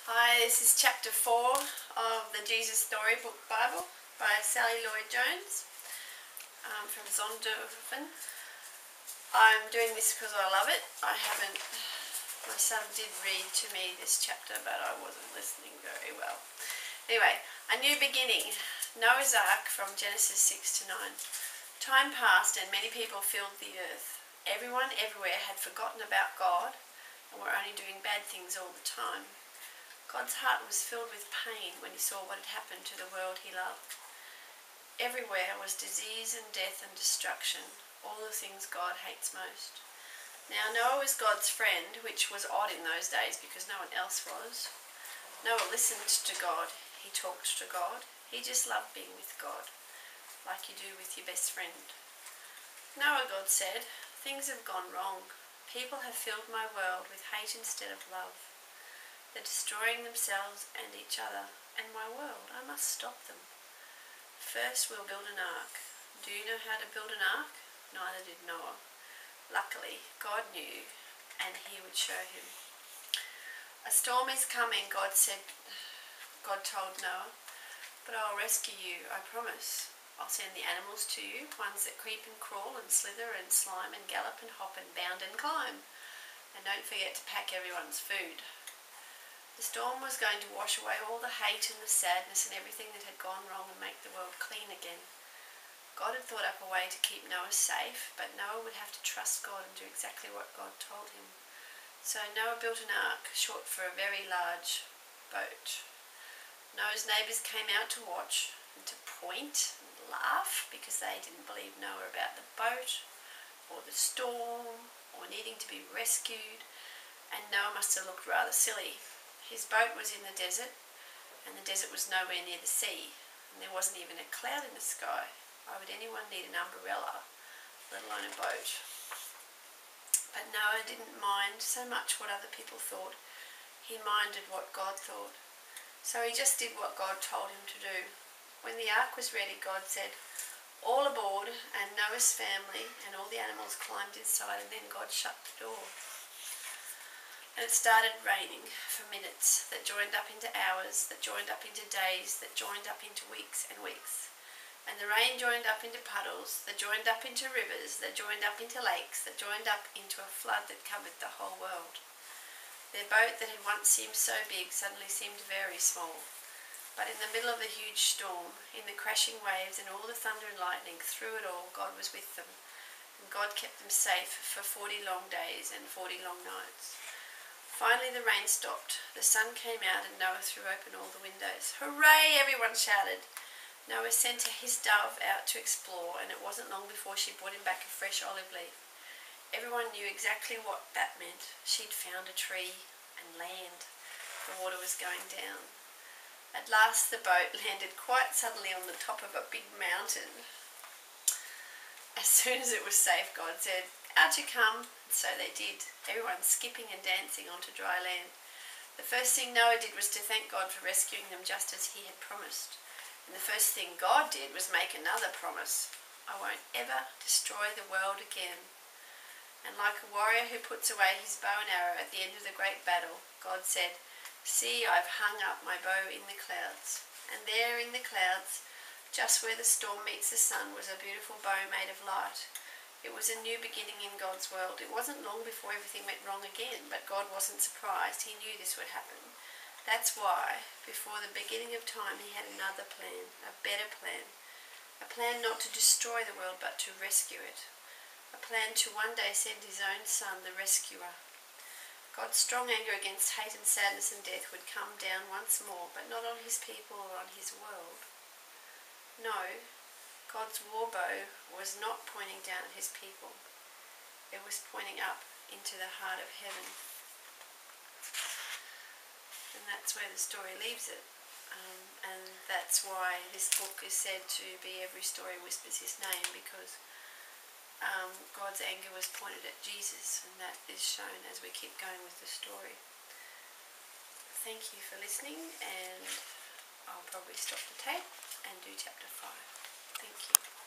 Hi, this is chapter 4 of the Jesus Storybook Bible by Sally Lloyd-Jones from Zondervan. I'm doing this because I love it. My son did read to me this chapter, but I wasn't listening very well. Anyway, a new beginning. Noah's Ark from Genesis 6 to 9. Time passed and many people filled the earth. Everyone everywhere had forgotten about God and were only doing bad things all the time. God's heart was filled with pain when he saw what had happened to the world he loved. Everywhere was disease and death and destruction, all the things God hates most. Now Noah was God's friend, which was odd in those days because no one else was. Noah listened to God. He talked to God. He just loved being with God, like you do with your best friend. Noah, God said, things have gone wrong. People have filled my world with hate instead of love. They're destroying themselves and each other, and my world. I must stop them. First we'll build an ark. Do you know how to build an ark? Neither did Noah. Luckily, God knew, and he would show him. A storm is coming, God told Noah, but I'll rescue you, I promise. I'll send the animals to you, ones that creep and crawl and slither and slime and gallop and hop and bound and climb. And don't forget to pack everyone's food. The storm was going to wash away all the hate and the sadness and everything that had gone wrong and make the world clean again. God had thought up a way to keep Noah safe, but Noah would have to trust God and do exactly what God told him. So Noah built an ark, short for a very large boat. Noah's neighbours came out to watch and to point and laugh because they didn't believe Noah about the boat or the storm or needing to be rescued, and Noah must have looked rather silly. His boat was in the desert, and the desert was nowhere near the sea, and there wasn't even a cloud in the sky. Why would anyone need an umbrella, let alone a boat? But Noah didn't mind so much what other people thought. He minded what God thought. So he just did what God told him to do. When the ark was ready, God said, "All aboard," and Noah's family and all the animals climbed inside, and then God shut the door. And it started raining for minutes that joined up into hours, that joined up into days, that joined up into weeks and weeks. And the rain joined up into puddles, that joined up into rivers, that joined up into lakes, that joined up into a flood that covered the whole world. Their boat that had once seemed so big suddenly seemed very small. But in the middle of the huge storm, in the crashing waves and all the thunder and lightning, through it all, God was with them. And God kept them safe for 40 long days and 40 long nights. Finally the rain stopped. The sun came out and Noah threw open all the windows. "Hooray!" everyone shouted. Noah sent his dove out to explore, and it wasn't long before she brought him back a fresh olive leaf. Everyone knew exactly what that meant. She'd found a tree and land. The water was going down. At last the boat landed quite suddenly on the top of a big mountain. As soon as it was safe, God said, "Out you come." And so they did, everyone skipping and dancing onto dry land. The first thing Noah did was to thank God for rescuing them just as he had promised. And the first thing God did was make another promise. "I won't ever destroy the world again." And like a warrior who puts away his bow and arrow at the end of the great battle, God said, "See, I've hung up my bow in the clouds." And there in the clouds, just where the storm meets the sun, was a beautiful bow made of light. It was a new beginning in God's world. It wasn't long before everything went wrong again, but God wasn't surprised. He knew this would happen. That's why, before the beginning of time, he had another plan, a better plan. A plan not to destroy the world, but to rescue it. A plan to one day send his own son, the rescuer. God's strong anger against hate and sadness and death would come down once more, but not on his people or on his world. No, God's war bow was not pointing down at his people. It was pointing up into the heart of heaven. And that's where the story leaves it. And that's why this book is said to be Every Story Whispers His Name, because God's anger was pointed at Jesus, and that is shown as we keep going with the story. Thank you for listening, and I'll probably stop the tape and do chapter 5. Thank you.